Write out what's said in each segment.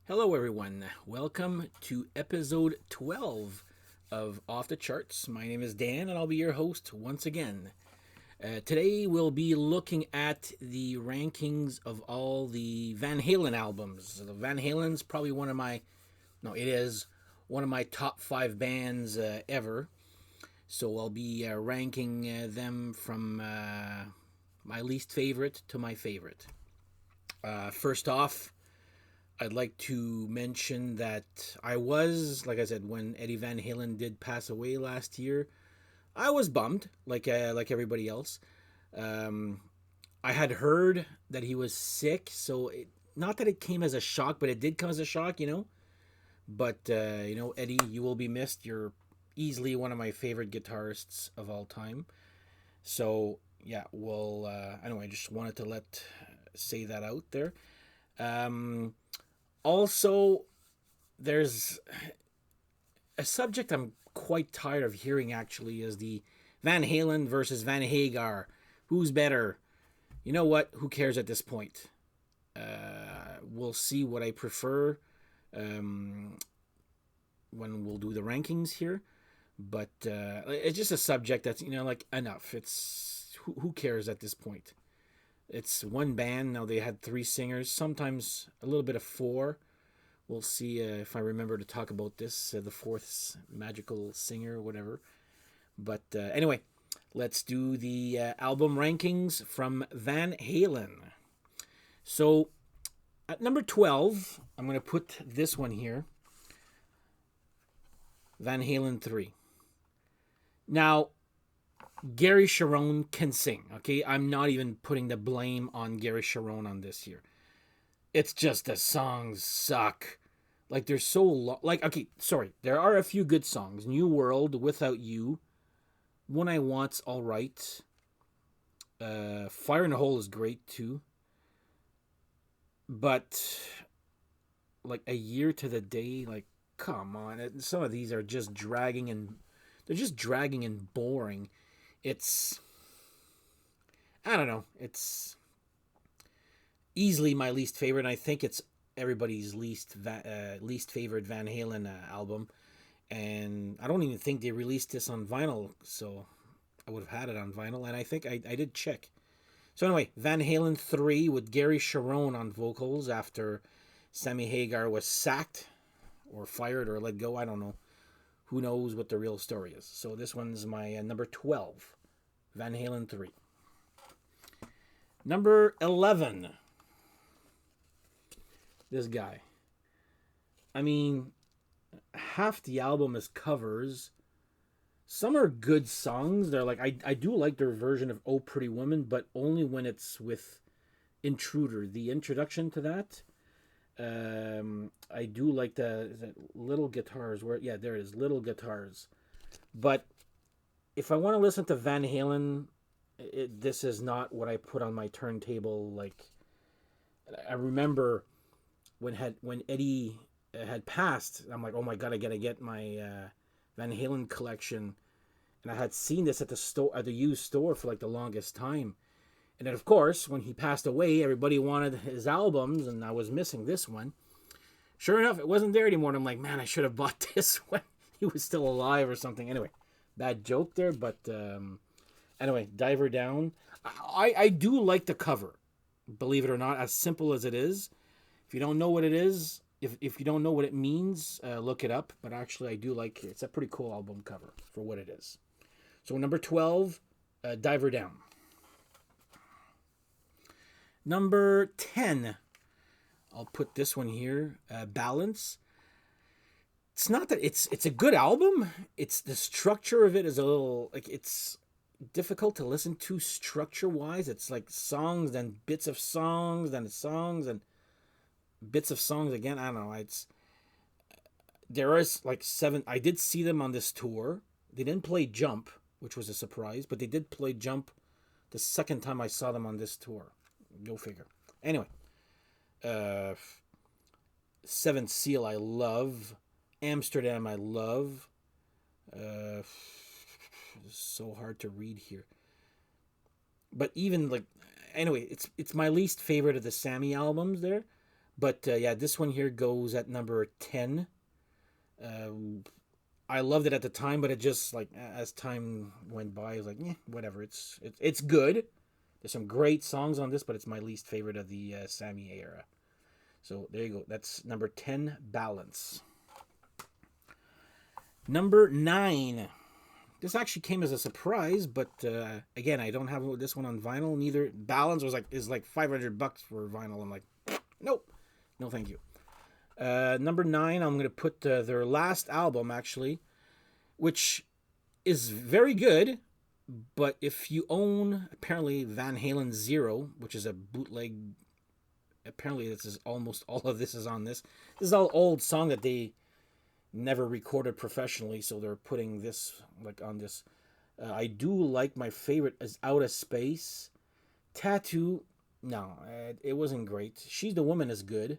Hello, everyone. Welcome to episode 12 of Off the Charts. My name is Dan, and I'll be your host once again. Today, we'll be looking at the rankings of all the Van Halen albums. Van Halen's probably it is one of my top five bands ever. So I'll be ranking them from my least favorite to my favorite. First off, I'd like to mention that like I said, when Eddie Van Halen did pass away last year, I was bummed, like everybody else. Um, I had heard that he was sick, not that it came as a shock, but it did come as a shock. But Eddie, you will be missed. You're easily one of my favorite guitarists of all time. So yeah, well, anyway, I just wanted to say that out there. Um, Also, there's a subject I'm quite tired of hearing actually is the Van Halen versus Van Hagar. Who's better? You know what? Who cares at this point? We'll see what I prefer um, when we'll do the rankings here. But it's just a subject that's, like enough. Who cares at this point? It's one band. Now they had three singers, sometimes a little bit of four. We'll see if I remember to talk about this, the fourth magical singer, whatever. But anyway, let's do the album rankings from Van Halen. So at number 12, I'm going to put this one here, Van Halen 3. Now, Gary Sharon can sing, okay? I'm not even putting the blame on Gary Sharon on this here. It's just the songs suck. Like, they're so long. Like, okay, sorry. There are a few good songs. New World, Without You, When I Want's all right. Fire in the Hole is great, too. But, like, A Year to the Day, like, come on. Some of these are just dragging and... They're just dragging and boring. It's... I don't know. It's easily my least favorite. And I think it's everybody's least favorite Van Halen album. And I don't even think they released this on vinyl. So I would have had it on vinyl. And I think I did check. So anyway, Van Halen 3 with Gary Sharon on vocals after Sammy Hagar was sacked or fired or let go. I don't know. Who knows what the real story is. So this one's my number 12. Van Halen 3. Number 11. This guy. I mean, half the album is covers. Some are good songs. They're like, I do like their version of Oh Pretty Woman, but only when it's with Intruder. The introduction to that. I do like the little guitars. There it is, little guitars. But if I want to listen to Van Halen, this is not what I put on my turntable. Like, I remember when Eddie had passed, I'm like, oh my god, I gotta get my Van Halen collection, and I had seen this at the used store for like the longest time. And then, of course, when he passed away, everybody wanted his albums, and I was missing this one. Sure enough, it wasn't there anymore, and I'm like, man, I should have bought this one. He was still alive or something. Anyway, bad joke there, but anyway, Diver Down. I do like the cover, believe it or not, as simple as it is. If you don't know what it is, if you don't know what it means, look it up. But actually, I do like it. It's a pretty cool album cover for what it is. So number 12, Diver Down. Number 10, I'll put this one here, Balance. It's not that it's a good album. It's the structure of it is a little, like, it's difficult to listen to structure-wise. It's like songs, then bits of songs, then songs, and bits of songs again. I don't know. There is like 7. I did see them on this tour. They didn't play Jump, which was a surprise, but they did play Jump the second time I saw them on this tour. Go figure. Anyway, Seventh Seal I love. Amsterdam I love. It's so hard to read here. But even like, anyway, it's my least favorite of the Sammy albums there. But yeah, this one here goes at number 10. I loved it at the time, but it just like as time went by, I was like, whatever. It's good. There's some great songs on this, but it's my least favorite of the Sammy era. So there you go. That's number 10, Balance. Number 9. This actually came as a surprise, but again, I don't have this one on vinyl. Neither. Balance is like $500 for vinyl. I'm like, nope, no, thank you. Number 9, I'm gonna put their last album actually, which is very good. But if you own apparently Van Halen Zero, which is a bootleg, apparently this is almost all of this is on this. This is all old song that they never recorded professionally, so they're putting this like on this. I do like, my favorite is Out of Space. Tattoo, no, it wasn't great. She's the Woman is good,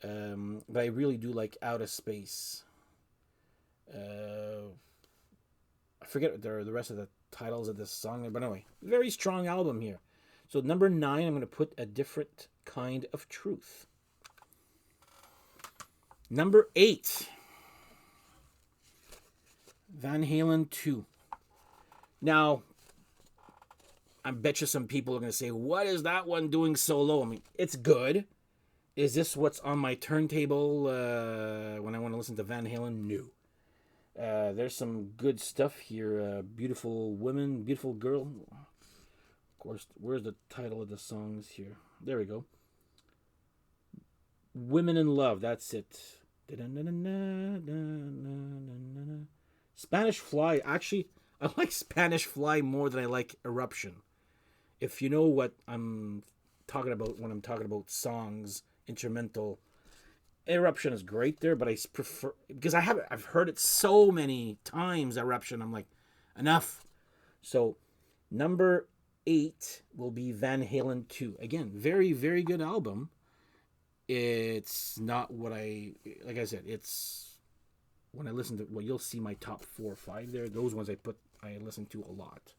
but I really do like Out of Space. I forget the rest of the titles of this song, but anyway, very strong album here. So number 9, I'm going to put A Different Kind of Truth. Number 8, Van Halen 2. Now, I bet you some people are going to say, what is that one doing so low? I mean, it's good. Is this what's on my turntable when I want to listen to Van Halen? No. There's some good stuff here. Beautiful Women, Beautiful Girl. Of course, where's the title of the songs here? There we go. Women in Love, that's it. Spanish Fly. Actually, I like Spanish Fly more than I like Eruption. If you know what I'm talking about when I'm talking about songs, instrumental, Eruption is great there, but I prefer, because I've heard it so many times, Eruption, I'm like, enough. So number 8 will be Van Halen 2. Again, very, very good album. It's not what like I said, it's, when I listen to, well, you'll see my top 4 or 5 there. Those ones I listen to a lot.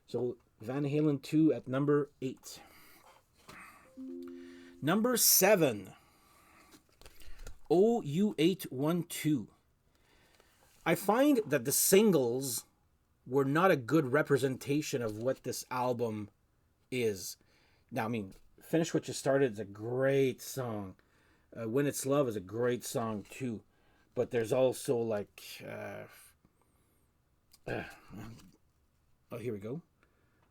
So Van Halen 2 at number 8. Number 7, OU812. I find that the singles were not a good representation of what this album is. Now, I mean, Finish What You Started is a great song. When It's Love is a great song too. But there's also like... oh, here we go.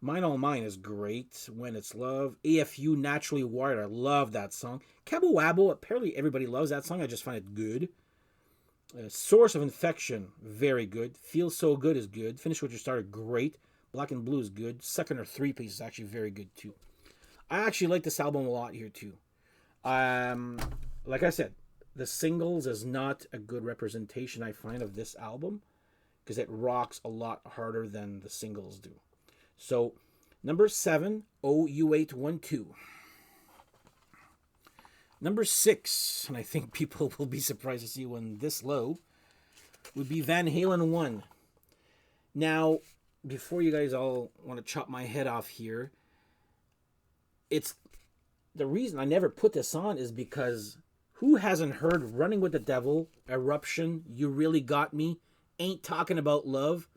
Mine All Mine is great. When It's Love. AFU, Naturally Wired. I love that song. Cabo Wabo, apparently everybody loves that song. I just find it good. Source of Infection, very good. Feel So Good is good. Finish What You Started, great. Black and Blue is good. Second or Three Piece is actually very good too. I actually like this album a lot here too. Like I said, the singles is not a good representation, I find, of this album, because it rocks a lot harder than the singles do. So, number 7, OU812. Number 6, and I think people will be surprised to see one this low, would be Van Halen 1. Now, before you guys all want to chop my head off here, it's the reason I never put this on is because who hasn't heard Running with the Devil, Eruption, You Really Got Me, Ain't Talking About Love?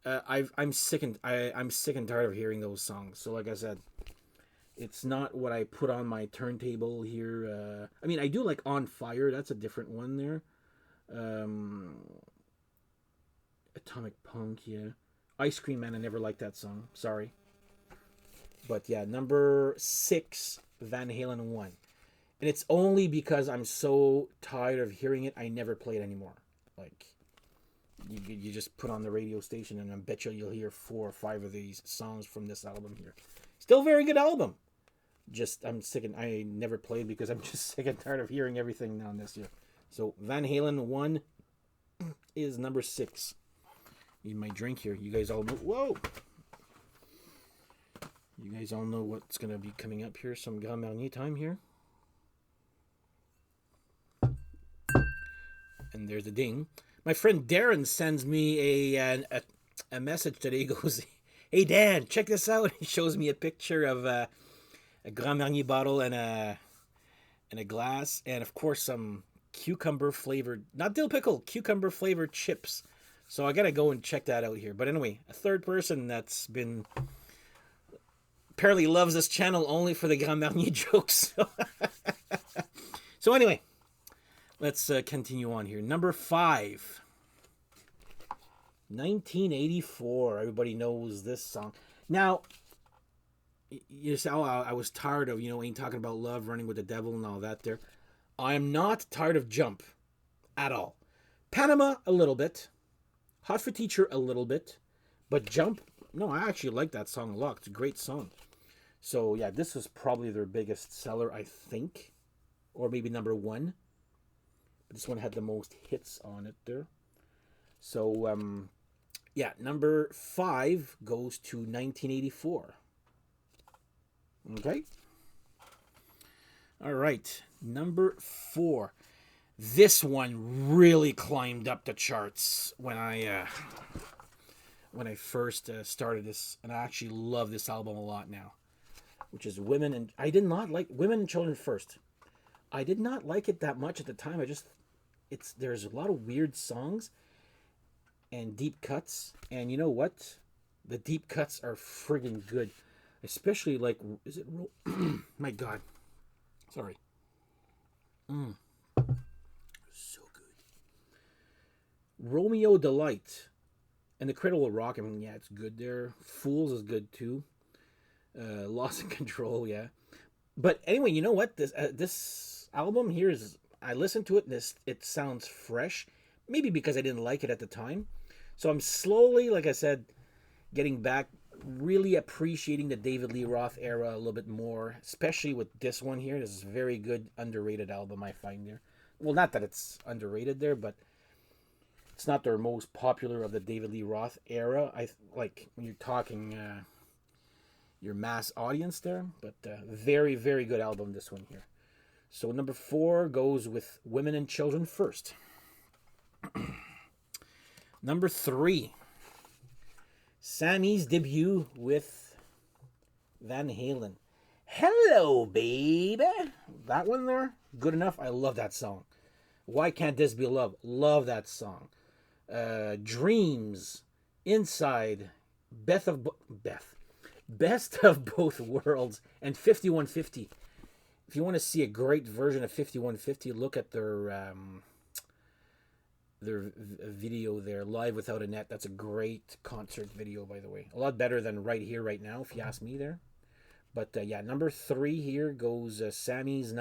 I'm sick and tired of hearing those songs. So like I said, it's not what I put on my turntable here. I mean, I do like On Fire. That's a different one there. Atomic Punk, yeah. Ice Cream Man, I never liked that song. Sorry. But yeah, number 6, Van Halen 1. And it's only because I'm so tired of hearing it, I never play it anymore. Like, you just put on the radio station and I bet you'll hear 4 or 5 of these songs from this album here. Still very good album. Just, I'm sick and I never played because I'm just sick and tired of hearing everything on this year. So Van Halen 1 is number 6. Need my drink here. You guys all know. Whoa! You guys all know what's going to be coming up here. Some Grand Marnier time here. And there's the ding. My friend Darren sends me a message today. He goes, "Hey Dan, check this out." He shows me a picture of a Grand Marnier bottle and a in a glass, and of course some cucumber flavored, not dill pickle, cucumber flavored chips. So I gotta go and check that out here. But anyway, a third person that's been apparently loves this channel only for the Grand Marnier jokes. So anyway, let's continue on here. Number 5. 1984. Everybody knows this song. Now, you say, oh, I was tired of, ain't talking about love, running with the devil and all that there. I am not tired of Jump at all. Panama, a little bit. Hot for Teacher, a little bit. But Jump, no, I actually like that song a lot. It's a great song. So, yeah, this was probably their biggest seller, I think. Or maybe number 1. But this one had the most hits on it there. So, yeah, number 5 goes to 1984. Okay? All right, number 4. This one really climbed up the charts when I first started this, and I actually love this album a lot now, which is Women and... I did not like Women and Children First. I did not like it that much at the time. There's a lot of weird songs and deep cuts, and you know what? The deep cuts are friggin' good, especially like, is it? My God, sorry. So good. Romeo Delight and the Cradle of Rock. I mean, yeah, it's good there. Fools is good too. Lost in Control, yeah. But anyway, you know what? This album here is. I listened to it, and it sounds fresh. Maybe because I didn't like it at the time. So I'm slowly, like I said, getting back, really appreciating the David Lee Roth era a little bit more, especially with this one here. This is a very good, underrated album, I find there. Well, not that it's underrated there, but it's not their most popular of the David Lee Roth era. I like when you're talking your mass audience there, but very, very good album, this one here. So number 4 goes with Women and Children First. Number 3, Sammy's debut with Van Halen. Hello, baby. That one there, good enough. I love that song. Why Can't This Be Love? Love that song. Dreams, Inside, Best of Both Worlds, and 5150. If you want to see a great version of 5150, look at their video there, Live Without a Net. That's a great concert video, by the way. A lot better than Right Here, Right Now, if you ask me there. But yeah, number 3 here goes Sammy's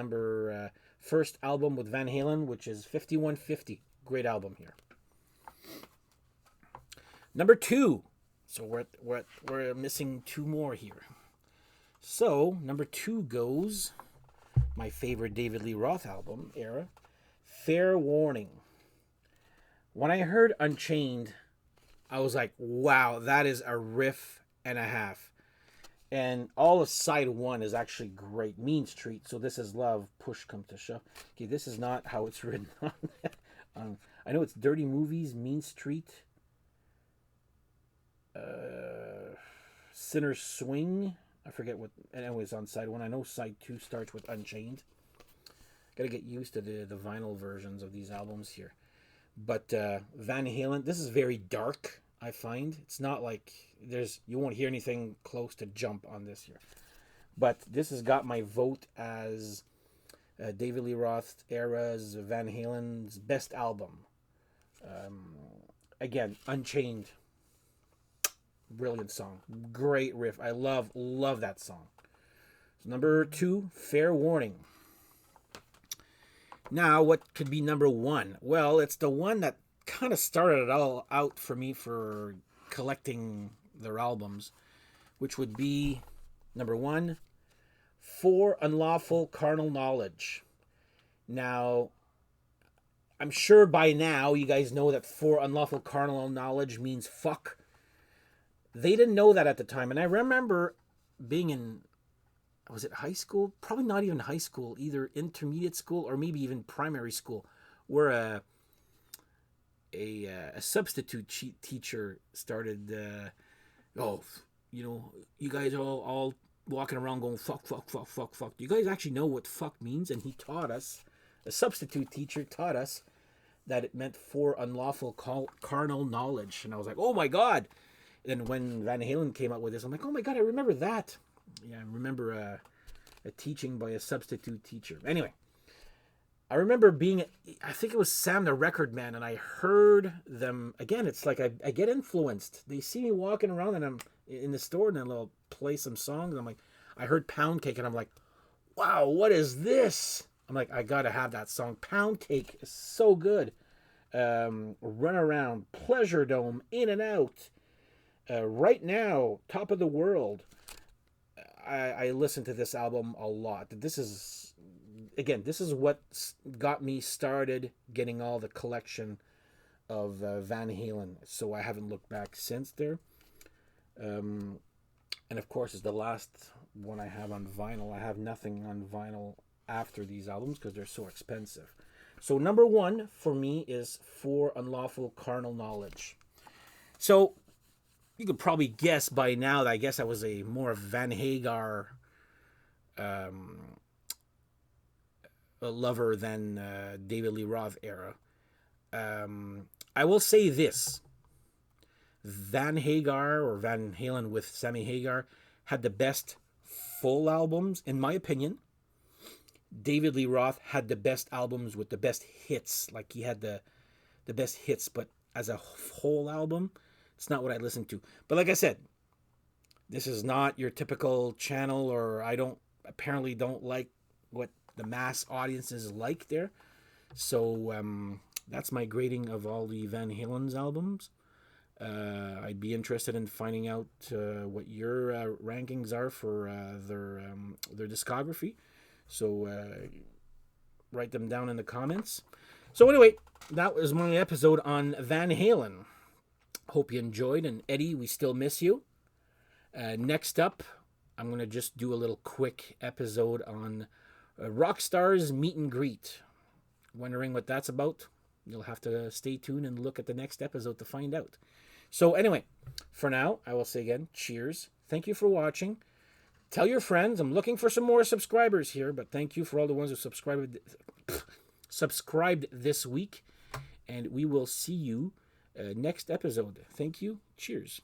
first album with Van Halen, which is 5150. Great album here. Number 2. So we're missing 2 more here. So number 2 goes my favorite David Lee Roth album era, Fair Warning. When I heard Unchained, I was like, wow, that is a riff and a half. And all of side 1 is actually great. Mean Street, so this is love, push comes to shove. Okay, this is not how it's written on. I know it's Dirty Movies, Mean Street, Sinner's Swing. I forget what, anyways, on side 1. I know side 2 starts with Unchained. Gotta get used to the vinyl versions of these albums here. But Van Halen, this is very dark, I find. It's not like you won't hear anything close to Jump on this here. But this has got my vote as David Lee Roth era's Van Halen's best album. Again, Unchained. Brilliant song. Great riff. I love that song. So number 2, Fair Warning. Now, what could be number 1? Well, it's the one that kind of started it all out for me for collecting their albums, which would be number 1, For Unlawful Carnal Knowledge. Now, I'm sure by now you guys know that For Unlawful Carnal Knowledge means fuck. They didn't know that at the time, and I remember being in, was it high school? Probably not even high school, either intermediate school or maybe even primary school, where a substitute teacher started, you guys all walking around going, fuck, fuck, fuck, fuck, fuck. Do you guys actually know what fuck means? And he taught us, a substitute teacher taught us that it meant for unlawful carnal knowledge. And I was like, oh my God. And when Van Halen came out with this, I'm like, oh my God, I remember that. Yeah, I remember a teaching by a substitute teacher. Anyway, I remember being, I think it was Sam the Record Man, and I heard them, again, it's like I get influenced. They see me walking around and I'm in the store and they'll play some songs. And I'm like, I heard Pound Cake and I'm like, wow, what is this? I'm like, I gotta have that song. Pound Cake is so good. Run Around, Pleasure Dome, In and Out. Right Now, Top of the World. I listen to this album a lot. This is what got me started getting all the collection of Van Halen. So I haven't looked back since there. And of course, it's the last one I have on vinyl. I have nothing on vinyl after these albums because they're so expensive. So number one for me is For Unlawful Carnal Knowledge. So you could probably guess by now that I guess I was a more Van Hagar a lover than David Lee Roth era. I will say this. Van Hagar, or Van Halen with Sammy Hagar, had the best full albums, in my opinion. David Lee Roth had the best albums with the best hits. Like, he had the best hits, but as a whole album, it's not what I listen to. But like I said, this is not your typical channel, or I apparently don't like what the mass audiences like there. So that's my grading of all the Van Halen's albums. I'd be interested in finding out what your rankings are for their discography. So write them down in the comments. So anyway, that was my episode on Van Halen. Hope you enjoyed. And Eddie, we still miss you. Next up, I'm going to just do a little quick episode on Rockstar's Meet and Greet. Wondering what that's about? You'll have to stay tuned and look at the next episode to find out. So anyway, for now, I will say again, cheers. Thank you for watching. Tell your friends. I'm looking for some more subscribers here, but thank you for all the ones who subscribed this week. And we will see you next episode. Thank you. Cheers.